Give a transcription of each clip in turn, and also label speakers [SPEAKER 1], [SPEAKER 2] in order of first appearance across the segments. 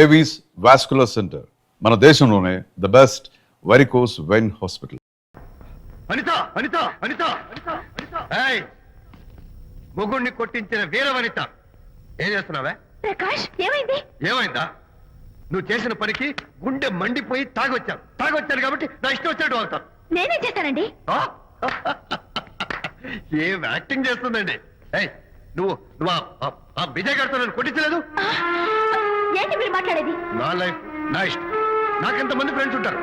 [SPEAKER 1] Avis vascular centre మన దేశంలోనే the best varicose vein hospital.
[SPEAKER 2] Anitha Anitha Anitha ఏయ్, మొగుణ్ణి కొట్టించిన వీర వనిత, ఏం చేస్తున్నావే?
[SPEAKER 3] ప్రకాష్, ఏమైంది?
[SPEAKER 2] ఏమైందా? నువ్వు చేసిన పనికి గుండె మండిపోయి తాగొచ్చాను కాబట్టి నా ఇష్టం వచ్చినట్టు అవుతాను.
[SPEAKER 3] నేనే చేశానండి.
[SPEAKER 2] ఏం యాక్టింగ్ చేస్తుందండి. ఏయ్, నువ్వు నువ్వు ఆ విజయ్ గారితో నన్ను కొట్టించలేదు.
[SPEAKER 3] ఏంటి మీరు మాట్లాడేది?
[SPEAKER 2] నా లైఫ్ నా ఇష్టం. నాకెంతమంది ఫ్రెండ్స్ ఉంటారు.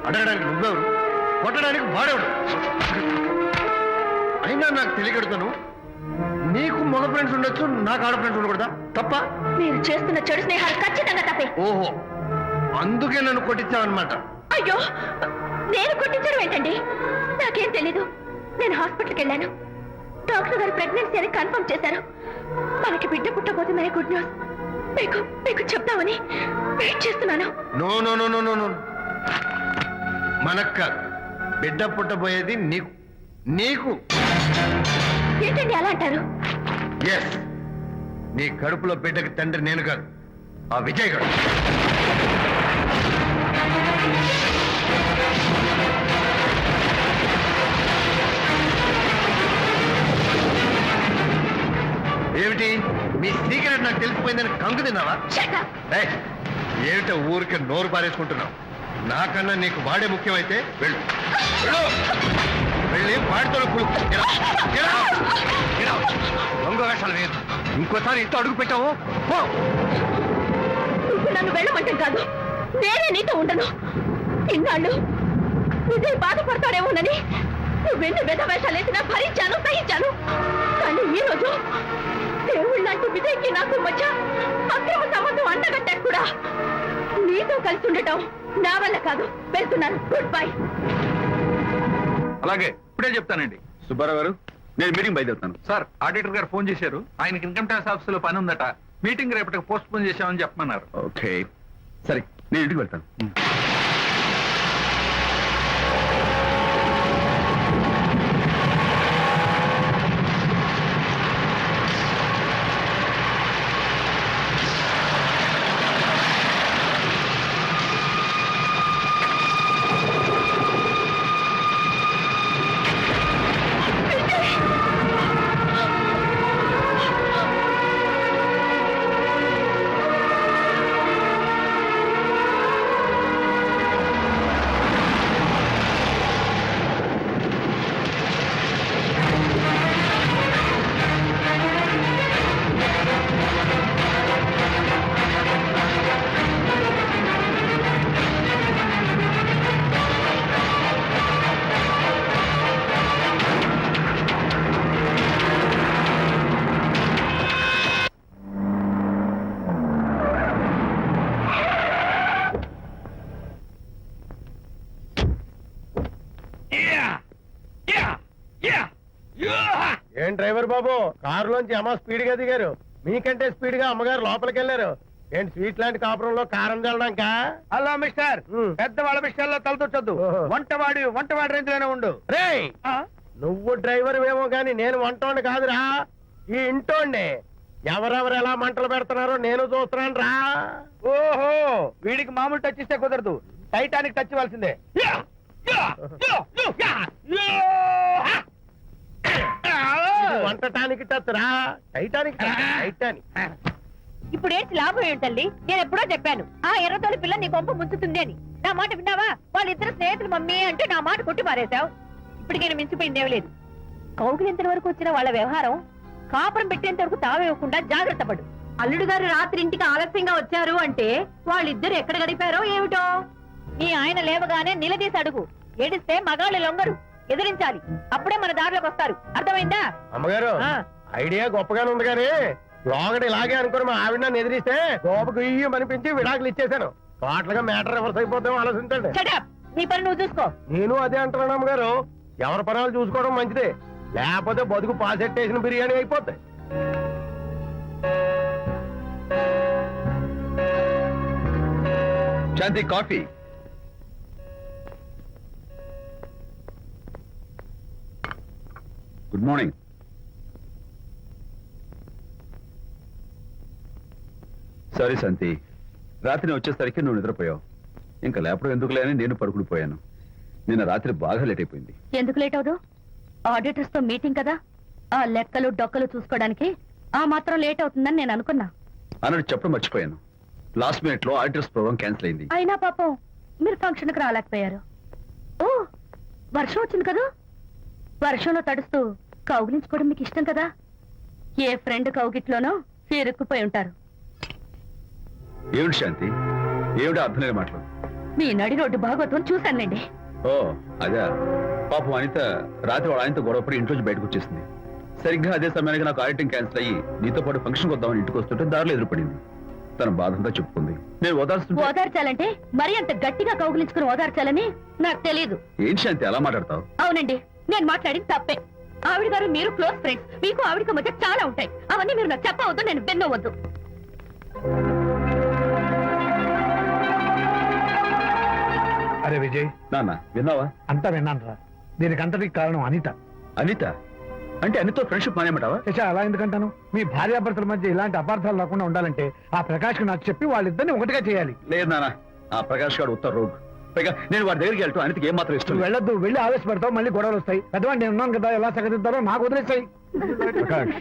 [SPEAKER 2] అడగడానికి నువ్వెవరు, కొట్టడానికి వాడేవాడు. అయినా నాకు తెలియగడుతాను, నీకు మగ ఫ్రెండ్స్ ఉండొచ్చు, నాకు ఆడ ఫ్రెండ్స్ ఉండకూడదా? తప్ప?
[SPEAKER 3] మీరు చేస్తున్న చెడు స్నేహాలు ఖచ్చితంగా తప్పే.
[SPEAKER 2] ఓహో, అందుకే నన్ను కొట్టించావన్నమాట.
[SPEAKER 3] అయ్యో, నేను కొట్టించడం ఏంటండి? నాకేం తెలీదు. నేను హాస్పిటల్కి వెళ్ళాను. డాక్టర్ గారు ప్రెగ్నెన్సీ అని కన్ఫర్మ్ చేశారు. మనకి బిడ్డ పుట్టబోతుందనే గుడ్ న్యూస్ మీకు చెప్తామని వెయిట్ చేస్తున్నాను.
[SPEAKER 2] No no no no no no, మనక్క బిడ్డ పుట్టబోయేది నీకు. నీకు
[SPEAKER 3] ఏంటండి అలా అంటారు?
[SPEAKER 2] ఎస్, నీ కడుపులో బిడ్డకి తండ్రి నేను కాదు, ఆ విజయ్ గారు. ఏమిటి మీ సీక్రెట్ నాకు తెలిసిపోయిందని కంగు తిన్నావా? ఏమిటో ఊరికి నోరు పారేసుకుంటున్నావు? నాకన్నా నీకు వాడే ముఖ్యమైతే వెళ్ళు వెళ్ళి వాడితో దొంగ వేషాలు వేయదు. ఇంకోసారి ఇంట్లో అడుగు పెట్టావు
[SPEAKER 3] నువ్వు నన్ను వెళ్ళమంటే కాదు, నేనే నీతో ఉండను. ఇన్నాళ్ళు విజయ్ బాధపడతాడేమోనని నువ్వెన్ని వేషాలు వేసినా భరించాను, సహించాను. కానీ ఈ రోజు దేవుళ్ళంటూ విజయ్కి నాకు మధ్య అక్రమ సంబంధం అంటగట్టాక కూడా నీతో కలిసి ఉండటం నా వల్ల కాదు. వెళ్తున్నాను. Good bye.
[SPEAKER 4] అలాగే ఇప్పుడే చెప్తానండి.
[SPEAKER 2] సుబ్బారావు గారు, నేను మీటింగ్ బయలుదేరుతాను.
[SPEAKER 4] సార్, ఆడిటర్ గారు ఫోన్ చేశారు. ఆయనకి ఇన్కమ్ ట్యాక్స్ ఆఫీస్ లో పని ఉందట. మీటింగ్ రేపటికి పోస్ట్ పోన్ చేశామని చెప్పమన్నారు.
[SPEAKER 2] ఓకే, సరే, నేను ఇంటికి వెళ్తాను. ఏం డ్రైవర్ బాబు, కారులోంచి అమ్మ స్పీడ్ గా దిగారు. మీకంటే స్పీడ్ గా అమ్మగారు లోపలికి వెళ్ళారు. ఏంటి స్వీట్ లాంటి కాపురంలో కారం చల్లడాక? హలో మిస్టర్, పెద్దవాళ్ళ విషయాల్లో తలదొచ్చొద్దు. వంటవాడి రేంజ్ లోనే ఉండు. రే, నువ్వు డ్రైవర్ ఏమో గాని నేను వంటోండి కాదురా, ఈ ఇంటోండి. ఎవరెవరు ఎలా మంటలు పెడుతున్నారో నేను చూస్తున్నాను రా. ఓహో, వీడికి మామూలు టచ్ ఇస్తే కుదరదు, టైటానిక్ టచ్ ఇవ్వాల్సిందే. వంటటానికి టచ్ రా, టైటానిక్ టైటానిక్.
[SPEAKER 3] ఇప్పుడు ఏంటి లాభం ఏంటల్లి? నేను ఎప్పుడో చెప్పాను, ఆ ఎర్రతోలి పిల్ల నీ కొంప ముంచుతుంది అని. నా మాట విన్నావా? వాళ్ళిద్దరు స్నేహితులు మమ్మీ అంటే నా మాట కొట్టి పారేశావు. ఇప్పటికైనా మించిపోయిందేం లేదు. కౌగిలింత వరకు వచ్చిన వాళ్ళ వ్యవహారం కాపురం పెట్టేంత వరకు తావేయకుండా జాగ్రత్త పడు. అల్లుడు గారు రాత్రి ఇంటికి ఆలస్యంగా వచ్చారు అంటే వాళ్ళిద్దరు ఎక్కడ గడిపారో ఏమిటో. నీ ఆయన లేవగానే నిలదీసి అడుగు. ఏడిస్తే మగాళ్ళు లొంగరు, ఎదిరించాలి. అప్పుడే మన దారిలోకి వస్తారు. అర్థమైందా?
[SPEAKER 2] అమ్మగారు, ఐడియా గొప్పగానే ఉంది కానీ లోగడ ఇలాగే అనుకుని మా ఆవిడ నన్ను ఎదిరిస్తే గోపకు ఇయ్యం అనిపించి విడాకులు ఇచ్చేశాను. పాటలుగా మ్యాటర్ రివర్స్ అయిపోతాం ఆలోచించండి.
[SPEAKER 3] నీ పని నువ్వు చూసుకో.
[SPEAKER 2] నేను అదే అంటున్నాను అమ్మగారు, ఎవరి పనాలు చూసుకోవడం మంచిదే, లేకపోతే బతుకు పాసెట్టేసిన బిర్యానీ అయిపోతాయి.
[SPEAKER 4] శాంతి, కాఫీ.
[SPEAKER 1] Good morning.
[SPEAKER 4] సారీ శాంతి,
[SPEAKER 5] రాత్రి వచ్చేసరికి నువ్వు నిద్రపోయావు. ఇంకా లేపడం ఎందుకులే అని నేను పడుకుని పోయాను. నిన్న రాత్రి బాగా లేట్ అయిపోయింది.
[SPEAKER 3] ఎందుకు లేట్ అవదు? ఆడిటర్స్ తో మీటింగ్ కదా, ఆ లెక్కలు డొక్కలు చూసుకోవడానికి ఆ మాత్రం లేట్ అవుతుందని నేను అనుకున్నా.
[SPEAKER 5] అన్నట్టు చెప్పడం మర్చిపోయాను. లాస్ట్ మినిట్ లో ఆడిటర్స్ ప్రోగ్రామ్ క్యాన్సిల్ అయింది.
[SPEAKER 3] అయినా పాపం మీరు ఫంక్షన్ కి రాలేకపోయారు. ఓ, వర్షం వచ్చింది కదా, వర్షంలో తడుస్తూ కౌగిలించుకోవడం మీకు ఇష్టం కదా. ఏ ఫ్రెండ్ కౌగిట్లోనో ఇరుక్కుపోయి ఉంటారు.
[SPEAKER 5] ఏమిటి శాంతి, ఏమిటి అర్థం లేని మాటలు?
[SPEAKER 3] మీ నడి రోడ్డు భాగవతం చూశానులేండి.
[SPEAKER 5] ఓ అదే, పాపం అనిత రాత్రి వాళ్ళ ఆయనతో గొడవపడి ఇంట్లోంచి బయటకు వచ్చేసింది. సరిగ్గా అదే సమయానికి నాకు ఆడిటింగ్ క్యాన్సిల్ అయ్యి నీతో పాటు ఫంక్షన్కి వద్దామని ఇంటికి వస్తుంటే దారిలో ఎదురుపడింది. తన బాధంతా చెప్పుకుంది. నేను
[SPEAKER 3] ఓదార్చాలంటే మరి అంత గట్టిగా కౌగిలించుకుని ఓదార్చాలని నాకు తెలియదు.
[SPEAKER 5] ఏంటి శాంతి అలా మాట్లాడతావు?
[SPEAKER 3] అవునండి, నేను మాట్లాడింది తప్పే. ఆవిడ గారు మీరు క్లోజ్ ఫ్రెండ్స్, మీకు ఆవిడకి మధ్య చాలా ఉంటాయి. అవన్నీ మీరు నాకు చెప్పవద్దు, నేను విన్నవద్దు.
[SPEAKER 2] అరే విజయ్,
[SPEAKER 5] నాన్న విన్నావా?
[SPEAKER 2] అంతా విన్నాను రా. దీనికి అంతటికి కారణం అనిత.
[SPEAKER 5] అనిత అంటే అనితో ఫ్రెండ్షిప్ మానేమంటావా?
[SPEAKER 2] శశా, అలా ఎందుకంటాను? మీ భార్యాభర్తల మధ్య ఇలాంటి అపార్థాలు రాకుండా ఉండాలంటే ఆ ప్రకాష్ కు నాకు చెప్పి వాళ్ళిద్దరిని ఒకటిగా చేయాలి.
[SPEAKER 5] లేదు నాన్న, ఆ ప్రకాష్ గారు ఉత్తర రోగ్. పైగా నేను వాడి దగ్గరికి వెళ్తాను. అనితకి ఏం మాత్రం ఇష్టం
[SPEAKER 2] నువ్వు
[SPEAKER 5] లేదు.
[SPEAKER 2] వెళ్ళొద్దు, వెళ్ళి ఆవేశపడతావు, మళ్ళీ గొడవలు వస్తాయి. పెద్దవాడిని నేను ఉన్నాను కదా, ఎలా సగదిద్దారో నాకు వదిలేస్తాయి.
[SPEAKER 6] ప్రకాష్,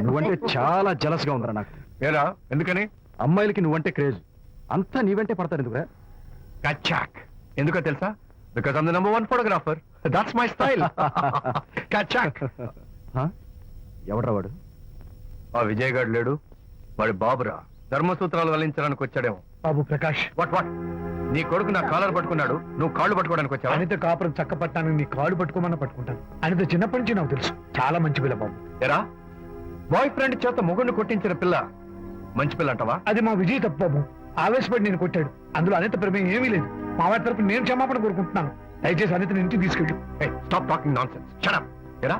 [SPEAKER 6] నువ్వంటే చాలా జలస్ గా ఉందిరా నాకు.
[SPEAKER 2] ఏరా, ఎందుకని?
[SPEAKER 6] అమ్మాయిలకి నువ్వంటే క్రేజ్. అంతా నీ వెంటే పడతారు ఎందుకురా?
[SPEAKER 2] కచాక్. ఎందుకో తెలుసా? Because I'm the number 1 photographer. That's my style. కచాక్.
[SPEAKER 6] ఎవడ్రా వాడు?
[SPEAKER 2] ఆ విజయ్ గారు లేడు, వాడి బాబురా. ధర్మసూత్రాలు వల్లించడానికి వచ్చాడేమో. Babu Prakash, what what? నీ కొడుకు నా కాలర్ పట్టుకున్నాడు, నువ్వు కాళ్ళు పట్టుకోవడానికి వచ్చావు. అనిత కాపురం చక్క పట్టాను, నీ కాళ్ళు పట్టుకోమన్నా పట్టుకుంటాను. అనిత చిన్నప్పటి నుంచి నాకు తెలుసు, చాలా మంచి పిల్ల బాబు. ఎరా, బాయ్ ఫ్రెండ్ చేత మొగుడిని కొట్టించిన పిల్ల మంచి పిల్ల అంటావా? అది మా విజయ్ తప్పు బాబు. ఆవేశపడి నేను కొట్టాడు, అందులో అనిత ప్రమేయం ఏమీ లేదు. మా వారి తరపు నేను క్షమాపణ కోరుకుంటున్నాను. దయచేసి అనితని ఇంటికి తీసుకెళ్ళు. Stop talking nonsense. Shut up. ఎరా,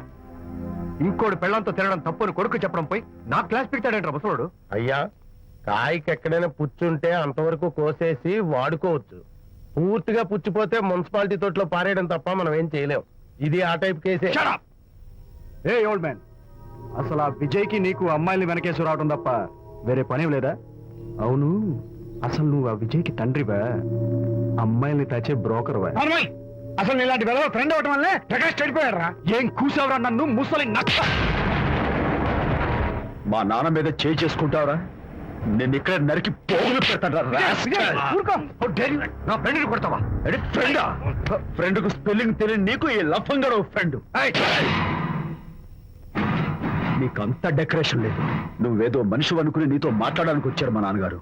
[SPEAKER 2] ఇంకోటి పెళ్ళంతో తినడం తప్పుని కొడుకు చెప్పడం పోయి నా క్లాస్ పెట్టాడంట ముసలోడు. అయ్యా, కాయకి ఎక్కడైనా పుచ్చుంటే అంతవరకు కోసేసి వాడుకోవచ్చు. పూర్తిగా పుచ్చిపోతే మున్సిపాలిటీ తోటలో పారేయడం తప్ప మనం ఏం చేయలేం. ఇది ఆ టైప్ కేసే.
[SPEAKER 6] ఏ ఓల్డ్ మ్యాన్, అసలు ఆ విజయ్కి నీకు అమ్మాయిని వెనకేసి రావడం తప్ప వేరే పనేం లేదా? అవును, అసలు నువ్వు ఆ విజయ్కి తండ్రివా, అమ్మాయిల్ని తెచ్చే బ్రోకర్వా?
[SPEAKER 2] అసలు ఇలాంటి వెళ్ళ ఫ్రెండ్ అవటం వల్లే ప్రకాష్ చెడిపోయాడు రా.
[SPEAKER 6] ఏం కూసావురా నన్ను ముసలి నక్క?
[SPEAKER 5] మా నాన్న మీద చేయి చేసుకుంటావరా? నేను ఇక్కడ నరికి పోగులు పెడతాను.
[SPEAKER 2] నా ఫ్రెండ్ కొడతావా?
[SPEAKER 5] ఫ్రెండా? ఫ్రెండ్ కు స్పెల్లింగ్ తెలియని నీకు ఈ లఫంగా ఫ్రెండ్. నీకంత డెకరేషన్ లేదు. నువ్వేదో మనిషి అనుకుని నీతో మాట్లాడడానికి వచ్చారు మా నాన్నగారు.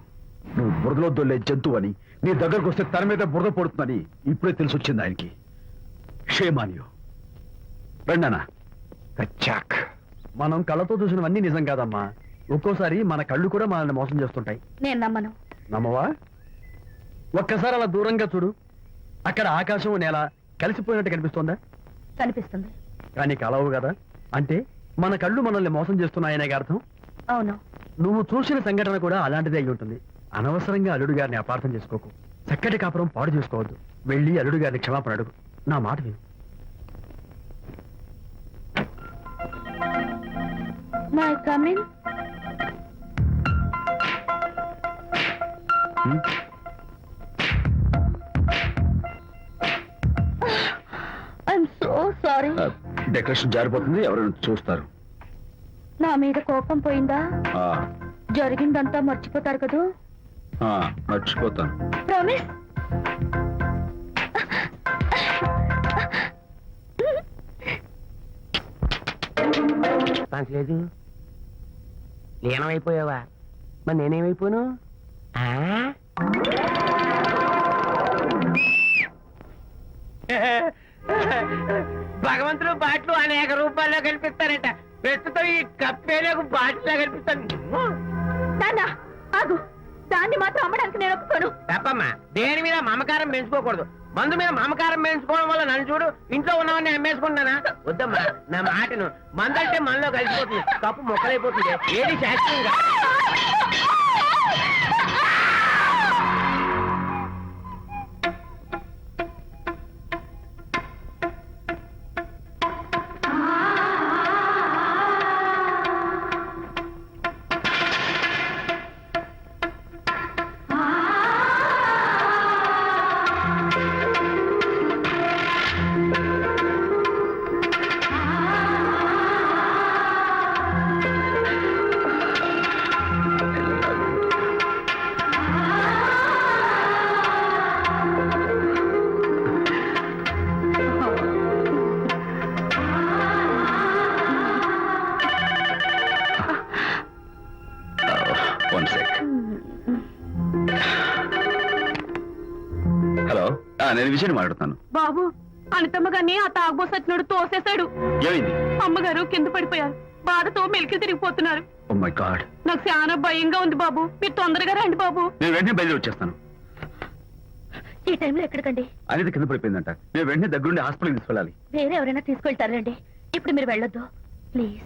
[SPEAKER 5] నువ్వు బురదలో దొల్లే జంతువు అని, నీ దగ్గరకు వస్తే తన మీద బురద పడుతుందని ఇప్పుడే తెలిసి వచ్చింది ఆయనకి. షేమాన్యు రండనా.
[SPEAKER 2] కచ్చాక్.
[SPEAKER 6] మనం కళ్ళతో చూసినవన్నీ నిజం కాదమ్మా. ఒక్కోసారి మన కళ్ళు కూడా మనల్ని మోసం చేస్తుంటాయి.
[SPEAKER 3] నేను నమ్మను.
[SPEAKER 6] నమ్మవా? ఒక్కసారి అలా దూరంగా చూడు. అక్కడ ఆకాశం నేల కలిసిపోయినట్టు కనిపిస్తోందా?
[SPEAKER 3] కనిపిస్తుంది.
[SPEAKER 6] కానీ కలవు కదా, అంటే మన కళ్ళు మనల్ని మోసం చేస్తున్నాయనే అర్థం.
[SPEAKER 3] అవును.
[SPEAKER 6] నువ్వు చూసిన సంఘటన కూడా అలాంటిదే అయి ఉంటుంది. అనవసరంగా అల్లుడు గారిని అపార్థం చేసుకోకు. చక్కటి కాపురం పాడు చేసుకోవద్దు. వెళ్ళి అల్లుడు గారిని క్షమాపణ అడుగు. నా మాట విను.
[SPEAKER 3] May come in. I'm so sorry.
[SPEAKER 5] Decoration జారిపోతుంది, ఎవరైనా చూస్తారు.
[SPEAKER 3] నా మీద కోపం పోయిందా?
[SPEAKER 5] ఆ,
[SPEAKER 3] జరిగిందంతా మర్చిపోతారు కదూ?
[SPEAKER 5] ఆ, మర్చిపోతాను.
[SPEAKER 3] ప్రామిస్.
[SPEAKER 7] లేదు, లీనమైపోయావా? మరి నేనేమైపోను? భగవంతుడు బాట్లు అనేక రూపాల్లో కనిపిస్తారట. ప్రస్తుతం ఈ కప్పేలకు బాటిలా కనిపిస్తాను.
[SPEAKER 3] నాన్న ఆగు, దాన్ని మాత్రం అమ్మడానికి నేను ఒప్పుకోను.
[SPEAKER 7] తప్పమ్మా, దేని మీద మమకారం పెంచుకోకూడదు. మందు మీద మమకారం పెంచుకోవడం వల్ల నన్ను చూడు, ఇంట్లో ఉన్నవన్నీ అమ్మేసుకుంటున్నానా? వద్దమ్మా, నా మాటను. మందంటే మనలో కలిసిపోతుంది, కప్పు మొక్కలైపోతుంది. ఏది శాస్త్రీయంగా
[SPEAKER 5] నేను విషయాన్ని మాట్లాడుతాను.
[SPEAKER 3] బాబు అనితమ్మ గారిని ఆ తాగుబోసచ్చినోడు తోసేశాడు.
[SPEAKER 5] ఏమైంది?
[SPEAKER 3] అమ్మగారు కింద పడిపోయారు. బాధతో మెలికి తిరిగిపోతున్నారు.
[SPEAKER 5] Oh my God.
[SPEAKER 3] నాకు చాలా భయంగా ఉంది బాబు. మీరు తొందరగా రండి బాబు.
[SPEAKER 5] నేను వెంటనే బయలుదేరి వచ్చేస్తాను.
[SPEAKER 3] ఈ టైంలో ఎక్కడికండి?
[SPEAKER 5] అనేది కింద పడిపోయిందంట. నేను వెంటనే దగ్గరుండి హాస్పిటల్కి తీసుకెళ్ళాలి.
[SPEAKER 3] వేరే ఎవరైనా తీసుకెళ్తారండి. ఇప్పుడు మీరు వెళ్ళొద్దు ప్లీజ్.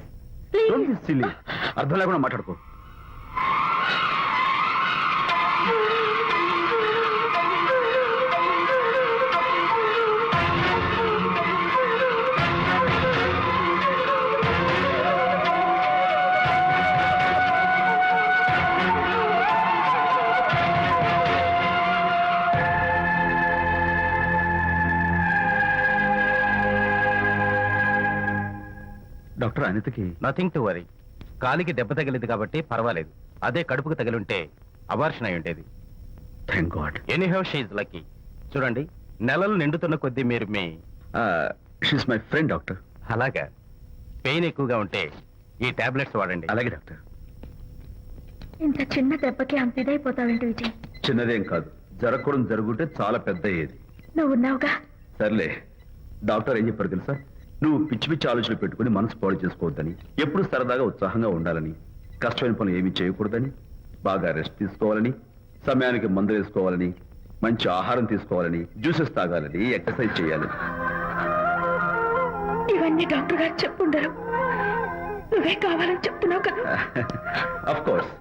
[SPEAKER 5] Don't be silly. అర్థం లేకుండా మాట్లాడుకో. డాక్టర్, అనితకి
[SPEAKER 8] నథింగ్ టు వరీ. కాలికి దెబ్బ తగిలింది కాబట్టి పర్వాలేదు. అదే కడుపుకు తగిలింటే అబార్షన్ అయి ఉండేది.
[SPEAKER 5] Thank God.
[SPEAKER 8] Anyhow she's lucky. చూడండి, నెలలు నిండుతున్న కొద్దీ మీరు మీ
[SPEAKER 5] షీస్ మై ఫ్రెండ్ డాక్టర్.
[SPEAKER 8] అలాగా పెయిన్ ఎక్కువగా ఉంటే ఈ టాబ్లెట్స్ వాడండి.
[SPEAKER 5] అలాగే డాక్టర్.
[SPEAKER 3] ఇంత చిన్న దెబ్బకి అంత ఇదైపోతావేంటి విజయ్?
[SPEAKER 5] చిన్నదేం కాదు, జరగకూడదు జరుగుంటే చాలా పెద్ద అయ్యేది.
[SPEAKER 3] నువ్వు ఉన్నావుగా.
[SPEAKER 5] సర్లే. డాక్టర్ ఏం చెప్పారు తెలుసా? నువ్వు పిచ్చి పిచ్చి ఆలోచనలు పెట్టుకుని మనసు పాడు చేసుకోవద్దని, ఎప్పుడు సరదాగా ఉత్సాహంగా ఉండాలని, కష్టమైన పనులు ఏమీ చేయకూడదని, బాగా రెస్ట్ తీసుకోవాలని, సమయానికి మందులు వేసుకోవాలని, మంచి ఆహారం తీసుకోవాలని, జ్యూసెస్ తాగాలని, ఎక్సర్సైజ్ చేయాలని.
[SPEAKER 3] ఇవన్నీ డాక్టర్ గారు చెప్పుండరు. నువ్వే కావాలని చెప్తున్నావు కదా.
[SPEAKER 5] అఫ్ కోర్స్,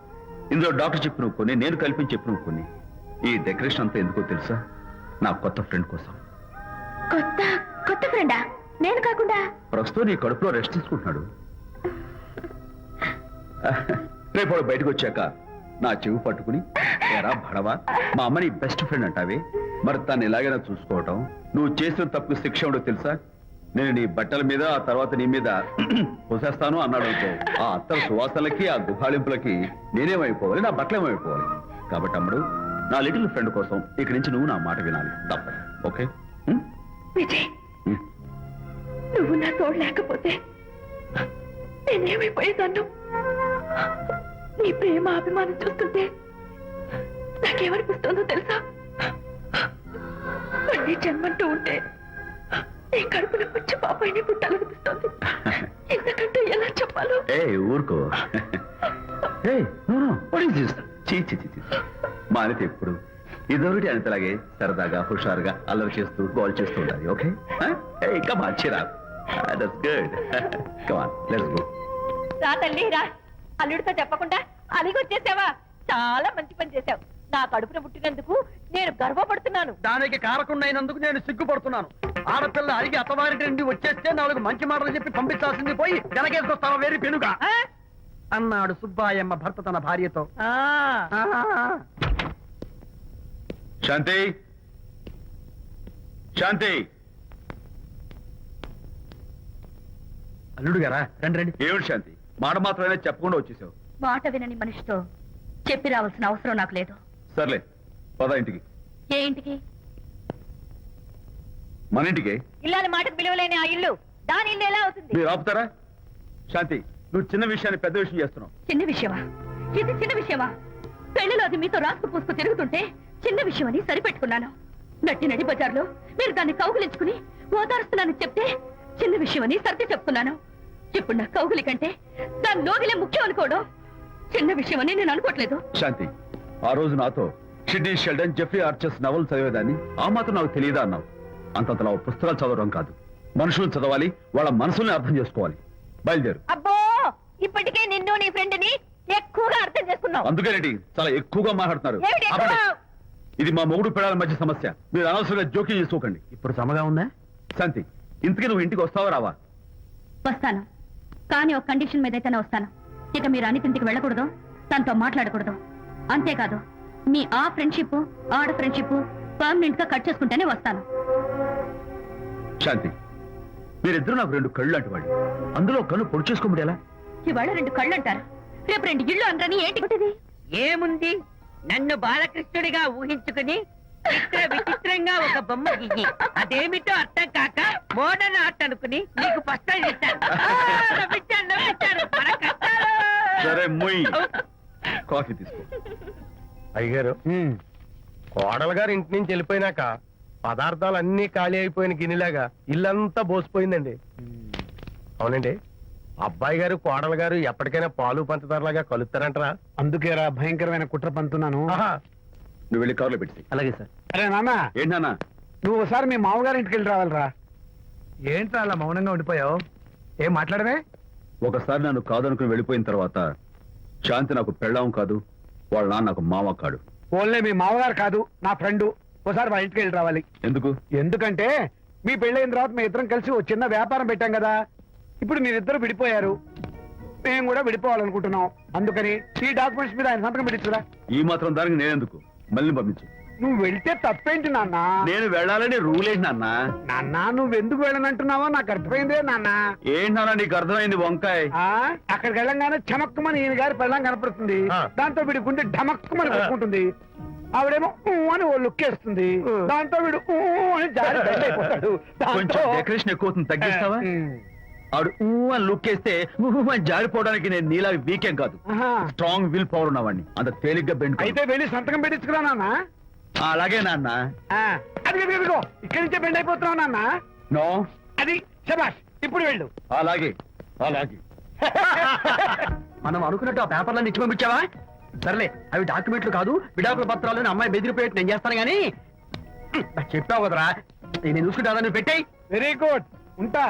[SPEAKER 5] ఇందులో డాక్టర్ చెప్పిన కొన్ని, నేను కల్పించి చెప్పిన కొన్ని. ఈ డెకరేషన్ అంతా ఎందుకో తెలుసా? నా కొత్త ఫ్రెండ్ కోసం.
[SPEAKER 3] కొత్త కొత్త ఫ్రెండా? నేను కాకుండా?
[SPEAKER 5] ప్రస్తుతం నీ కడుపులో రెస్ట్ తీసుకుంటున్నాడు. రేపు వాడు బయటకు వచ్చాక నా చెవి పట్టుకుని, ఎరా భడవా, మా అమ్మ నీ బెస్ట్ ఫ్రెండ్ అంటావే, మరి తను ఎలాగైనా చూసుకోవటం. నువ్వు చేసిన తప్పు శిక్ష ఉండో తెలుసా? నేను నీ బట్టల మీద, ఆ తర్వాత నీ మీద పోసేస్తాను అన్నాడు అనుకో, ఆ అత్తల సువాసనలకి, ఆ గుహాళింపులకి నేనేమైపోవాలి, నా బట్టలేమైపోవాలి. కాబట్టి అమ్ముడు, నా లిటిల్ ఫ్రెండ్ కోసం ఇక్కడి నుంచి నువ్వు నా మాట వినాలి, తప్పదు. ఓకే?
[SPEAKER 3] విజయ్, నువ్వు నా తోడు లేకపోతే నేనేమైపోయేదాన్ను. నీ ప్రేమ అభిమానం చూస్తుంటే నాకేమనిపిస్తుందో తెలుసా? మళ్ళీ జన్మంటూ ఉంటే నీ కడుపున వచ్చి పాపాయిని పుట్టాలనిపిస్తుంది. ఇంతకంటే ఎలా చెప్పాలో?
[SPEAKER 5] ఏ ఊరుకో. మా అనిత ఎప్పుడు ఇదొకటి అనితలాగే సరదాగా, హుషారుగా, అల్లరి చేస్తూ, గోల్ చేస్తూ ఉండాలి. Okay? Come on, Chira. That's good. Come on, let's go.
[SPEAKER 3] రా తల్లి రా. అల్లుడితో చెప్పకుండా అలిగొచ్చేసావా? చాలా మంచి పని చేశావు. నా కడుపున పుట్టినందుకు నేను గర్వపడుతున్నాను.
[SPEAKER 2] దానికి కారకుండైనందుకు నేను సిగ్గుపడుతున్నాను. ఆడపిల్ల అడిగి అత్తవారి నుండి వచ్చేస్తే 4 మంచి మాటలు చెప్పి పంపించాల్సింది పోయి వెనకేసుకొస్తావా వేరు పెనుగా అన్నాడు సుబ్బాయమ్మ భర్త తన భార్యతో.
[SPEAKER 5] శాంతి, శాంతి.
[SPEAKER 2] అల్లుడు గారా, రండి రండి.
[SPEAKER 5] ఏమిటి శాంతి, మాట మాత్రమే చెప్పకుండా వచ్చేసావు?
[SPEAKER 3] మాట వినని మనిషితో చెప్పి రావాల్సిన అవసరం నాకు లేదు.
[SPEAKER 5] సర్లే, పద ఇంటికి.
[SPEAKER 3] ఏ ఇంటికి?
[SPEAKER 5] మన ఇంటికి.
[SPEAKER 3] ఇల్లాలి మాటకు విలువలేని ఆ ఇల్లు, దాని ఇల్లు ఎలా అవుతుంది?
[SPEAKER 5] మీరు ఆపుతారా? శాంతి, నువ్వు చిన్న విషయాన్ని పెద్ద విషయం చేస్తున్నావు.
[SPEAKER 3] చిన్న విషయమా? ఇది చిన్న విషయమా? పెళ్లిలో అది మీతో రాసుకు పూసుకు తిరుగుతుంటే చిన్న విషయమని సరిపెట్టుకున్నాను. నడి బజార్లో మీరు దాన్ని కౌగులించుకుని ఓదారుస్తున్నానని చెప్తే చిన్న విషయమని సర్ది చెప్తున్నాను. ఇప్పుడు నా కౌగులి కంటే దాని లోగిలే ముఖ్యం అనుకోవడం చిన్న విషయమని నేను అనుకోవట్లేదు.
[SPEAKER 5] శాంతి, ఆ రోజు నాతో షిడ్నీ షెల్డన్, జెఫ్రీ ఆర్చర్స్ నవలు చదివేదాన్ని, ఆ మాత్రం నాకు తెలియదా అన్నావు. అంతంతలా పుస్తకాలు చదవడం కాదు, మనుషులు చదవాలి, వాళ్ళ మనసుల్ని అర్థం చేసుకోవాలి. బయలుదేరు.
[SPEAKER 3] అబ్బో, ఇప్పటికే నిన్ను నీ ఫ్రెండ్ ని ఎక్కువగా అర్థం చేసుకున్నావు.
[SPEAKER 5] అందుకేనండి చాలా ఎక్కువగా మాట్లాడుతున్నారు.
[SPEAKER 3] ఏమిటి ఎక్కువ?
[SPEAKER 5] ఆపండి. ఇది మా మొగుడు పిల్లల మధ్య సమస్య, మీరు అనవసరంగా జోక్యం చేసుకోకండి.
[SPEAKER 2] ఇప్పుడు సమగా ఉందా?
[SPEAKER 5] శాంతి, ఇంతకీ నువ్వు ఇంటికి వస్తావా రావా?
[SPEAKER 3] వస్తాను, కానీ ఒక కండిషన్ మీద అయితేనే వస్తాను. ఇక మీరు అనితింటికి వెళ్ళకూడదు, తనతో మాట్లాడకూడదు. అంతేకాదు, మీ ఆ ఫ్రెండ్షిప్, ఆడ ఫ్రెండ్షిప్ పర్మనెంట్ గా కట్ చేసుకుంటేనే వస్తాను.
[SPEAKER 5] శాంతి, మీరిద్దరు నాకు 2 కళ్ళు లాంటి వాడు, అందులో కళ్ళు పొడి చేసుకోమడి ఎలా?
[SPEAKER 3] ఇవాళ 2 కళ్ళు అంటారు, రేపు 2 ఇళ్ళు అంటారని ఏంటి?
[SPEAKER 7] ఏముంది, నన్ను బాలకృష్ణుడిగా ఊహించుకుని చిత్ర విచిత్రంగా ఒక బొమ్మ గీయి, అదేమిటో అర్థం కాక మోడర్న్ ఆర్ట్ అనుకుని నీకు పస్తాలు చేశాను. నవ్వించాను. మన కష్టాలు.
[SPEAKER 5] సరే మొయ్, కాఫీ తీసుకో.
[SPEAKER 2] అయ్యగారు, కోడలు గారు ఇంటి నుంచి వెళ్ళిపోయినాక పదార్థాలు అన్ని ఖాళీ అయిపోయిన గిన్నెలాగా ఇల్లంతా బోసిపోయిందండి. అవునండి, అబ్బాయి గారు కోడలు గారు ఎప్పటికైనా పాలు పంచదారలాగా కలుస్తారంటరా?
[SPEAKER 6] అందుకేరా భయంకరమైన కుట్ర పంతున్నాను.
[SPEAKER 2] ఆహా,
[SPEAKER 5] నువ్వు వెళ్ళి కారులో పెట్టి.
[SPEAKER 8] అలాగే సార్.
[SPEAKER 6] అరే నాన్న,
[SPEAKER 5] ఏంటన్నా?
[SPEAKER 6] నువ్వు ఒకసారి మీ మామగారి ఇంటికి వెళ్ళి రావాలిరా.
[SPEAKER 4] ఏంట్రా అలా మౌనంగా ఉండిపోయావు? ఏం మాట్లాడమే?
[SPEAKER 5] ఒకసారి నన్ను కాదనుకుని వెళ్ళిపోయిన తర్వాత శాంతి నాకు పెళ్ళాం కాదు, వాళ్ళ నాన్న నాకు మామ కాడు.
[SPEAKER 6] ఓన్లే మీ మామగారు కాదు, నా ఫ్రెండ్. ఒకసారి మా ఇంటికి వెళ్ళి రావాలి.
[SPEAKER 5] ఎందుకు?
[SPEAKER 6] ఎందుకంటే మీ పెళ్ళైన తర్వాత మీ ఇద్దరం కలిసి ఓ చిన్న వ్యాపారం పెట్టాం కదా. ఇప్పుడు మీరిద్దరు విడిపోయారు, మేము కూడా విడిపోవాలనుకుంటున్నాం. అందుకని ఈ డాక్యుమెంట్స్ మీద ఆయన సంతకం పెట్టించురా.
[SPEAKER 5] ఈ మాత్రం దానికి నేనెందుకు? మళ్ళీ పంపించు.
[SPEAKER 6] నువ్వు వెళ్తే తప్పేంటి నాన్న?
[SPEAKER 5] నేను వెళ్ళాలని రూల్ ఏంటి నాన్న?
[SPEAKER 6] నాన్న, నువ్వు ఎందుకు వెళ్ళనంటున్నావో నాకు అర్థమైందే నాన్న.
[SPEAKER 5] ఏంటి నాన్న నీకు అర్థమైంది వంకాయ?
[SPEAKER 6] అక్కడికి వెళ్ళంగానే చమక్కుమని ఈయన గారి పెళ్ళం కనపడుతుంది.
[SPEAKER 2] ఆ.
[SPEAKER 6] దాంతో వీడి గుండె ఢమక్కుమని కొట్టుకుంటుంది. ఆవిడేమో ఊ అని ఓ లుక్ వేస్తుంది. దాంతో వీడు ఊ అని జారి బెడ్ అయిపోతాడు.
[SPEAKER 5] కొంచెం డెకరేషన్ ఎక్కువ అవుతుంది, తగ్గిస్తావా? ఆవిడ ఊ అని లుక్ వేస్తే ఊ అని జారిపోవడానికి నేను నీలా వీకేం కాదు,
[SPEAKER 6] ఆహా.
[SPEAKER 5] స్ట్రాంగ్ విల్ పవర్ ఉన్నవాడిని. అంత తేలిగ్గా బెండ్
[SPEAKER 6] అయితే వెళ్ళి సంతకం పెట్టించుకురా నాన్న.
[SPEAKER 5] అలాగే నాన్న.
[SPEAKER 6] అది ఇదిగో ఇక్కడి నుంచే బెండ్ అయిపోతున్నావు నాన్న.
[SPEAKER 5] నో,
[SPEAKER 6] అది శబాష్, ఇప్పుడు వెళ్ళు.
[SPEAKER 5] అలాగే అలాగే.
[SPEAKER 7] మనం అనుకున్నట్టు ఆ పేపర్లను ఇచ్చి పంపించావా? సర్లే, అవి డాక్యుమెంట్లు కాదు, విడాకుల పత్రాలు. అమ్మాయి బెదిరిపోయేట్టు నేను చేస్తాను గానీ చెప్పావు కదరా, నేను చూసుకుంటా. నువ్వు పెట్టాయి.
[SPEAKER 6] వెరీ గుడ్, ఉంటా.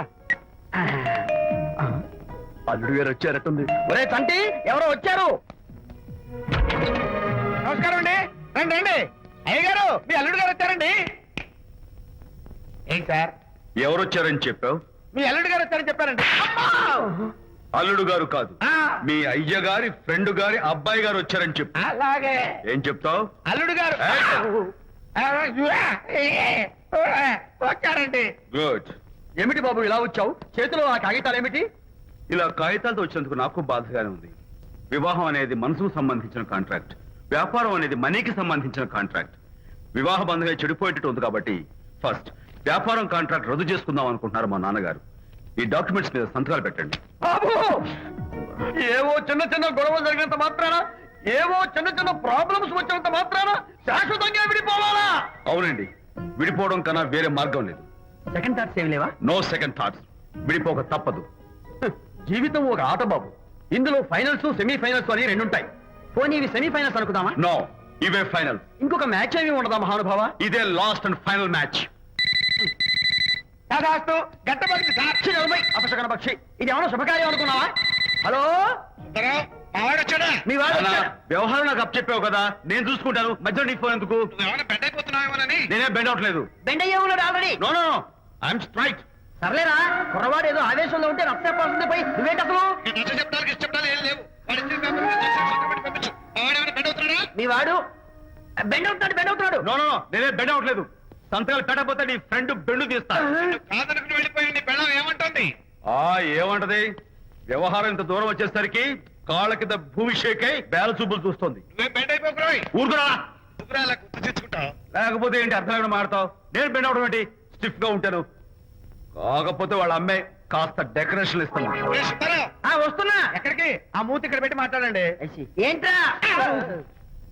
[SPEAKER 5] అల్లుడు గారు వచ్చారట్టుంది.
[SPEAKER 7] ఒరే తంటి, ఎవరో వచ్చారు.
[SPEAKER 2] నమస్కారం అండి. రండి రండి. అయ్య గారు, మీ అల్లుడు గారు వచ్చారండి. ఏంటి సార్,
[SPEAKER 5] ఎవరు వచ్చారని చెప్పావు?
[SPEAKER 2] మీ అల్లుడు గారు వచ్చారని చెప్పారండి.
[SPEAKER 5] అల్లుడు గారు కాదు,
[SPEAKER 2] ఆ,
[SPEAKER 5] మీ అయ్య గారి ఫ్రెండ్ గారి అబ్బాయి గారు వచ్చారని చెప్పు.
[SPEAKER 2] అలాగే
[SPEAKER 5] ఏం చెప్తావు?
[SPEAKER 2] అల్లుడు గారు వచ్చారండి.
[SPEAKER 5] గుడ్.
[SPEAKER 7] ఏమిటి బాబు ఇలా వచ్చావు? చేతిలో ఆ కాగితాలు ఏమిటి?
[SPEAKER 5] ఇలా కాగితాలతో వచ్చినందుకు నాకు బాధగానే ఉంది. వివాహం అనేది మనసుకు సంబంధించిన కాంట్రాక్ట్, వ్యాపారం అనేది మనీకి సంబంధించిన కాంట్రాక్ట్. వివాహ బంధంగా చెడిపోయేటట్టు ఉంది కాబట్టి ఫస్ట్ వ్యాపారం కాంట్రాక్ట్ రద్దు చేసుకుందాం అనుకుంటున్నారు మా నాన్నగారు. ఈ డాక్యుమెంట్స్ మీద సంతకాలు పెట్టండి.
[SPEAKER 7] బాబు, ఏవో చిన్న చిన్న గొడవలు జరిగినంత మాత్రాన, ఏవో చిన్న చిన్న ప్రాబ్లమ్స్ వచ్చినంత మాత్రాన శాశ్వతంగా విడిపోవాలా?
[SPEAKER 5] అవునండి, విడిపోవడం కన్నా వేరే మార్గం లేదు.
[SPEAKER 7] సెకండ్ థాట్స్ ఏమి లేవా?
[SPEAKER 5] No second thoughts. విడిపోక తప్పదు.
[SPEAKER 7] జీవితం ఒక ఆట బాబు, ఇందులో ఫైనల్స్ సెమీఫైనల్స్ అని రెండుంటాయి. పోనీ ఇవి సెమీఫైనల్స్ అనుకుందామా?
[SPEAKER 5] నో, ఇవే ఫైనల్.
[SPEAKER 7] ఇంకొక మ్యాచ్ ఏమి ఉండదా మహానుభావ?
[SPEAKER 5] ఇదే లాస్ట్ అండ్ ఫైనల్ మ్యాచ్.
[SPEAKER 2] కాదాస్తు గట్టబడి సాక్షి
[SPEAKER 7] అపశకన పక్షి, ఇది ఏమైనా శుభకార్యం అనుకున్నావా? హలో,
[SPEAKER 2] మావాడు వచ్చాడా?
[SPEAKER 7] మీ వాడు
[SPEAKER 5] అన్నా,
[SPEAKER 7] వచ్చాడా?
[SPEAKER 5] వ్యవహారం నాకు అప్ చెప్పావు కదా, నేను చూసుకుంటాను. మధ్యలో నీకు ఫోన్ ఎందుకు?
[SPEAKER 2] ఏమైనా బెడ్ అయిపోతున్నావేమోనని.
[SPEAKER 5] నేనే బెండ్ అవట్లేదు.
[SPEAKER 7] బెండ్ అయ్యే ఉన్నాడు already.
[SPEAKER 5] No no, I'm straight.
[SPEAKER 7] సర్లేరా, కుర్రవాడు ఏదో ఆవేశంలో ఉంటే రక్త చెప్పాల్సింది పోయి నువ్వేంటి అసలు?
[SPEAKER 2] చెప్తానికి ఇష్టపడాలి ఏం లేవు. వాడి ఇచ్చిన పేపర్ మీద సంతకం పెట్టి పంపించు. మావాడు ఏమైనా బెడ్ అవుతున్నాడా?
[SPEAKER 7] మీ వాడు బెండ్ అవుతున్నాడు.
[SPEAKER 5] నో నో, నేనే బెండ్ అవట్లేదు. సంతకాలు పెట్టకపోతే నీ ఫ్రెండ్ బెండు తీస్తా.
[SPEAKER 2] కాదనుకుని వెళ్ళిపోయి నీ పెళ్ళం ఏమంటుంది?
[SPEAKER 5] ఏమంటది? వ్యవహారం ఇంత దూరం వచ్చేసరికి కాళ్ళ కింద భూమి షేక్ అయి బేల చూపులు చూస్తుంది.
[SPEAKER 2] నువ్వే బెడ్ అయిపోకురాయి.
[SPEAKER 5] ఊరుకురా.
[SPEAKER 2] నువ్వురా అలా గుర్తు తెచ్చుకుంటావు.
[SPEAKER 5] లేకపోతే ఏంటి అర్థం లేకుండా మాడతావు? నేను బెండ్ అవడం ఏంటి? స్టిఫ్ గా ఉంటాను. కాకపోతే వాళ్ళ అమ్మాయి కాస్త డెకరేషన్ ఇస్తాను.
[SPEAKER 7] వస్తున్నా.
[SPEAKER 2] ఎక్కడికి? ఆ మూతి ఇక్కడ పెట్టి మాట్లాడండి.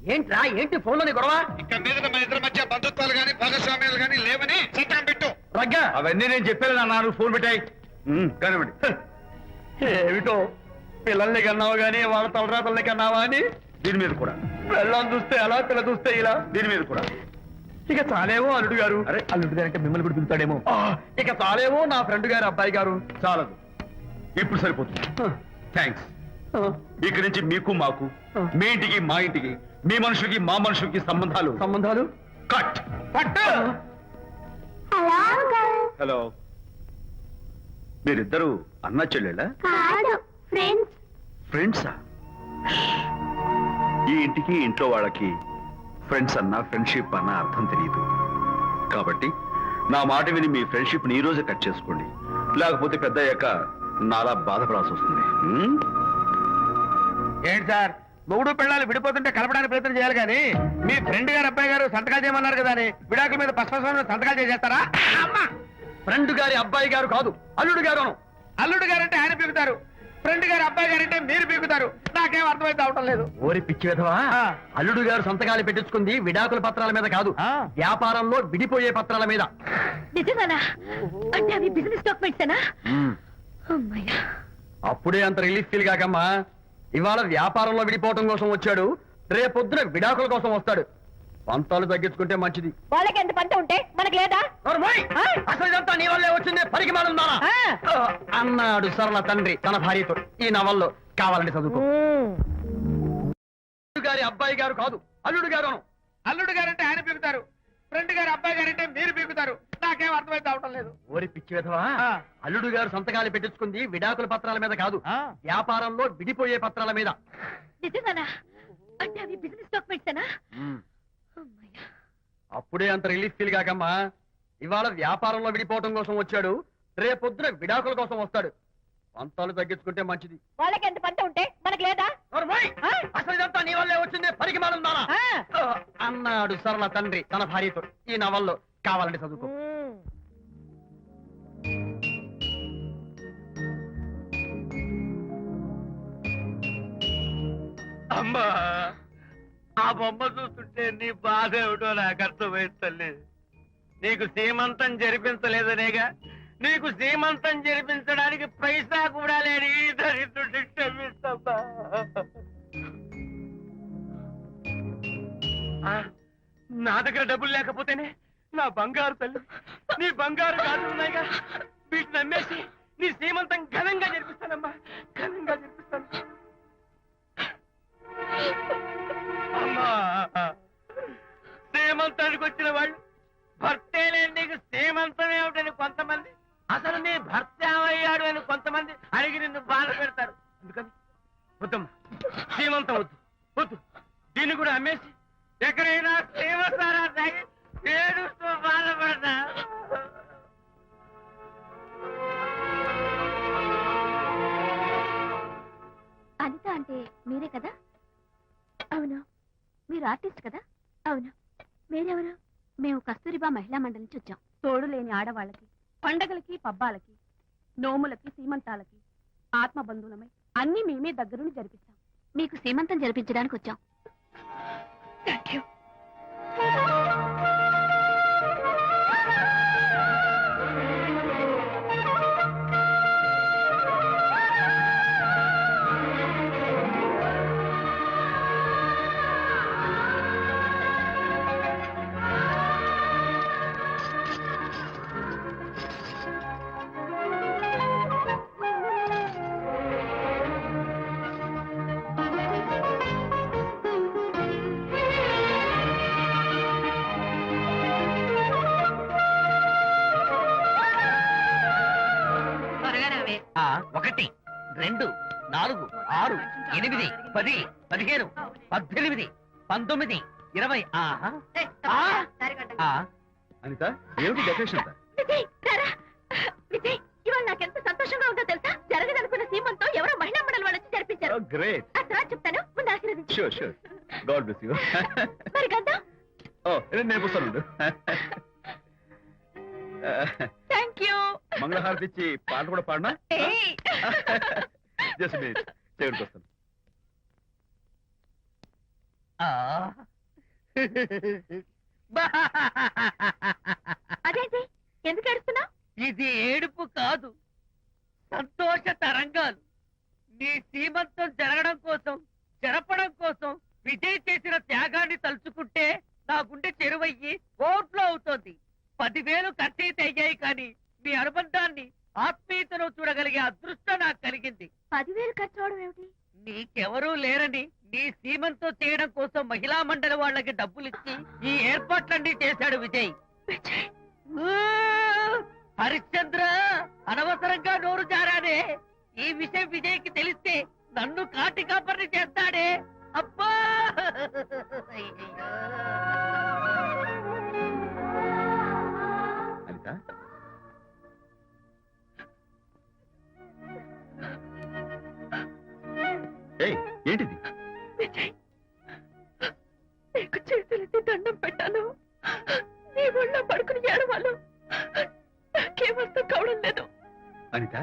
[SPEAKER 7] ఏంట్రా ఏంటి ఫోన్ లోని గొడవ?
[SPEAKER 2] ఇక్కడ మీద మన ఇద్దరి మధ్య బంధుత్వాలు గాని భాగస్వామ్యాలు గాని లేవని సంతకం పెట్టు.
[SPEAKER 7] రగ్గా
[SPEAKER 5] అవన్నీ నేను చెప్పాను నాన్న, ఫోన్ పెట్టాయి. కానివ్వండి.
[SPEAKER 7] ఏమిటో పిల్లల్ని కన్నావు గానీ వాళ్ళ తలరాతల్ని కన్నావా అని.
[SPEAKER 5] దీని మీద కూడా.
[SPEAKER 7] పిల్లల్ని చూస్తే అలా, పిల్ల చూస్తే ఇలా.
[SPEAKER 5] దీని మీద కూడా.
[SPEAKER 7] ఇక చాలేమో అల్లుడు గారు.
[SPEAKER 5] అరే,
[SPEAKER 7] అల్లుడు గారు అంటే మిమ్మల్ని కూడా పిలుతాడేమో. ఇక చాలేమో నా ఫ్రెండ్ గారు అబ్బాయి గారు.
[SPEAKER 5] చాలదు, ఇప్పుడు సరిపోతుంది. థ్యాంక్స్. ఇక్కడి నుంచి మీకు మాకు, మీ ఇంటికి మా ఇంటికి, మీ మనుషులకి మా మనుషులకి సంబంధాలు కట్.
[SPEAKER 7] పట్టు.
[SPEAKER 5] హలో, మీరిద్దరు అన్నా చెల్లెళ్ళా? ఫ్రెండ్సా? ఈ ఇంటికి ఇంట్లో వాళ్ళకి ఫ్రెండ్స్ అన్నా ఫ్రెండ్షిప్ అన్నా అర్థం తెలియదు. కాబట్టి నా మాట విని మీ ఫ్రెండ్షిప్ ని ఈ రోజే కట్ చేసుకోండి, లేకపోతే పెద్ద అయ్యాక నాలా బాధపడాల్సి వస్తుంది.
[SPEAKER 2] ఏంటి సార్, మొగుడు పిల్లలు విడిపోతుంటే కలపడానికి ప్రయత్నం చేయాలి కానీ మీ ఫ్రెండ్ గారు అబ్బాయి గారు సంతకాలు చేయమన్నారు కదా అని విడాకుల మీద పశ్చిమ సంతకాలు చేసేస్తారా?
[SPEAKER 7] ఫ్రెండ్ గారి అబ్బాయి గారు కాదు, అల్లుడు గారు.
[SPEAKER 2] అల్లుడు గారు అంటే ఆయన పిలుతారు,
[SPEAKER 7] ఫ్రెండ్ గారు అబ్బాయి గారంటే మీరు పీకుతారు. నాకేం అర్థమైతే అవటం లేదు.
[SPEAKER 5] ఓరి పిచ్చి విధవా, అల్లుడు గారు సంతకాలు పెట్టించుకుంది విడాకుల పత్రాల మీద కాదు, వ్యాపారంలో విడిపోయే పత్రాల మీద.
[SPEAKER 3] నిజంగానా? అంటే అవి బిజినెస్ డాక్యుమెంట్సేనా? అమ్మయ్యా.
[SPEAKER 5] అప్పుడే అంత రిలీఫ్ ఫీల్ కాకమ్మా. ఇవాళ వ్యాపారంలో విడిపోవటం కోసం వచ్చాడు, రేపొద్దున విడాకుల కోసం వస్తాడు. పంతాలు తగ్గించుకుంటే మంచిది.
[SPEAKER 3] వాళ్ళకి ఎంత పంట ఉంటే మనకి లేదా?
[SPEAKER 5] అసలు ఇదంతా నీ వల్లే వచ్చిందే, పరికి మాలున్నారా అన్నాడు సరళ తండ్రి తన భార్యతో. ఈ నవల్లో కావాలంటే చదువుకో. అల్లుడు గారి అబ్బాయి గారు కాదు, అల్లుడు గారు.
[SPEAKER 7] అల్లుడు గారంటే ఆయన పీకుతారు, ఫ్రెండ్ గారు అబ్బాయి గారంటే మీరు పీకుతారు. నాకేం అర్థమైతే అవటం లేదు.
[SPEAKER 5] ఓరి పిచ్చి విధవా, అల్లుడు గారు సంతకాలు పెట్టించుకుంది విడాకుల పత్రాల మీద కాదు, వ్యాపారంలో విడిపోయే పత్రాల మీద.
[SPEAKER 3] నిజంగానా? అంటే అవి బిజినెస్ డాక్యుమెంట్సేనా? అమ్మయ్యా.
[SPEAKER 5] అప్పుడే అంత రిలీఫ్ ఫీల్ కాకమ్మా. ఇవాళ వ్యాపారంలో విడిపోవటం కోసం వచ్చాడు, రేపొద్దున విడాకుల కోసం వస్తాడు. పంతాలు తగ్గించుకుంటే మంచిది.
[SPEAKER 3] వాళ్ళకి ఎంత పంట ఉంటే మనకి లేదా?
[SPEAKER 5] అసలు ఇదంతా నీ వల్లే వచ్చిందే, పరికి మాలున్నారా అన్నాడు సరళ తండ్రి తన భార్యతో. ఈ నవల్లో కావాలంటే చదువుకో.
[SPEAKER 7] అమ్మా, ఆ బొమ్మ చూస్తుంటే నీ బాధ ఏమిటో నాకు అర్థమైంది తల్లి. నీకు సీమంతం జరిపించలేదనేగా, నీకు సీమంతం జరిపించడానికి పైసా కూడా లేని ఈ దరిద్రుడిని క్షమిస్తమ్మా. నా దగ్గర డబ్బులు లేకపోతేనే నా బంగారు తల్లి, నీ బంగారు గాజులు ఉన్నాయిగా, వీటిని నమ్మేసి నీ సీమంతం ఘనంగా జరిపిస్తానమ్మా, ఘనంగా జరిపిస్తాను. అమ్మా, సీమంతానికి వచ్చిన వాళ్ళు భర్తే లేని నీకు సీమంతం ఏమిటని కొంతమంది, అసలు నీ భర్త ఏమయ్యాడు అని కొంతమంది అడిగి నిన్ను బాధ పెడతారు. అందుకని వద్దమ్మా, సీమంతం వద్దు వద్దు. దీన్ని కూడా అమ్మేసి ఎక్కడైనా సీమసారా తాగి ఏడుస్తూ బాధపడతా.
[SPEAKER 3] అనిత అంటే మీరే కదా? అవును. మీరు ఆర్టిస్ట్ కదా? అవును. మీరెవరు? మేము కస్తూరిబా మహిళా మండలి నుంచి వచ్చాం. తోడు లేని ఆడవాళ్ళకి, పండగలకి, పబ్బాలకి, నోములకి, సీమంతాలకి ఆత్మ బంధువులమై అన్ని మేమే దగ్గరుండి జరిపిస్తాం. మీకు సీమంతం జరిపించడానికి వచ్చాం. Thank you.
[SPEAKER 7] ఒకటి, 2, 4, 6, 8, 10, 15, 18, 19, 20.
[SPEAKER 5] అనిత, ఏమిటి డెకరేషన్ అంతా?
[SPEAKER 3] విజయ్, రారా. విజయ్, ఇవాళ నాకెంత సంతోషంగా ఉందో తెలుసా? జరగదనుకున్న సీమంతో ఎవరో మహిళా మండలి వాళ్ళు వచ్చి జరిపించారు.
[SPEAKER 5] గ్రేట్.
[SPEAKER 3] ఆ తర్వాత చెప్తాను, ముందు ఆశీర్వదించు.
[SPEAKER 5] Sure sure. God bless you.
[SPEAKER 3] మరి గంధం?
[SPEAKER 5] నేను వస్తాను.
[SPEAKER 3] Thank you.
[SPEAKER 5] మంగళహారతి ఇచ్చి పాట కూడా పాడనా?
[SPEAKER 3] ఏయ్.
[SPEAKER 5] జస్ట్ మినిట్, చెవిడికి వస్తాను.
[SPEAKER 3] అదేంటి, ఎందుకు ఏడుస్తున్నావు?
[SPEAKER 7] ఇది ఏడుపు కాదు, సంతోష తరంగాలు. నీ సీమంతం జరగడం కోసం, జరపడం కోసం విజయ్ చేసిన త్యాగాన్ని తలుచుకుంటే నా గుండె చెరువయ్యి ఓట్లో అవుతోంది. 10,000 ఖర్చయితే అయ్యాయి, కానీ మీ అనుబంధాన్ని, ఆత్మీయతను చూడగలిగే అదృష్టం నాకు కలిగింది.
[SPEAKER 3] 10,000 ఖర్చు అవడం ఏమిటి?
[SPEAKER 7] నీకెవరూ లేరని నీ సీమంతో చేయడం కోసం మహిళా మండలి వాళ్ళకి డబ్బులిచ్చి ఈ ఏర్పాట్లన్నీ చేశాడు విజయ్. హరిశ్చంద్ర, అనవసరంగా నోరు జారానే. ఈ విషయం విజయ్కి తెలిస్తే నన్ను కాటి కాపర్ని చేస్తాడే. అబ్బా,
[SPEAKER 5] అనిత, ఏంటిది?
[SPEAKER 3] విజయ్, నీకు చేతులెత్తి దండం పెట్టాను. నీ ఒళ్ళో పడుకుని ఏడవాలు. నాకేమర్థం కావడం లేదు.
[SPEAKER 5] అనిత,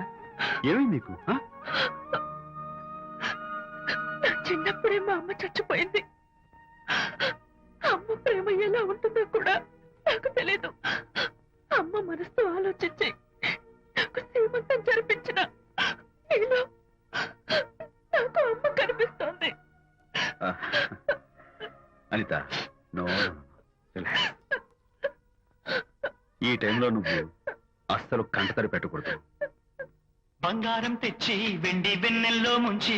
[SPEAKER 5] ఏమైంది నీకు?
[SPEAKER 3] మా అమ్మ చచ్చిపోయింది. అమ్మ ప్రేమ ఎలా ఉంటుందో కూడా నాకు తెలీదు. అమ్మ మనసుతో ఆలోచించి నాకు శ్రీమంతం జరిపించిన నీలో నాకు అమ్మ కనిపిస్తోంది.
[SPEAKER 5] Anitha no, relax. ఈ టైంలో నువ్వు అస్సలు కంటతడి పెట్టకూడదు.
[SPEAKER 9] బంగారం తెచ్చి వెండి వెన్నెల్లో ముంచి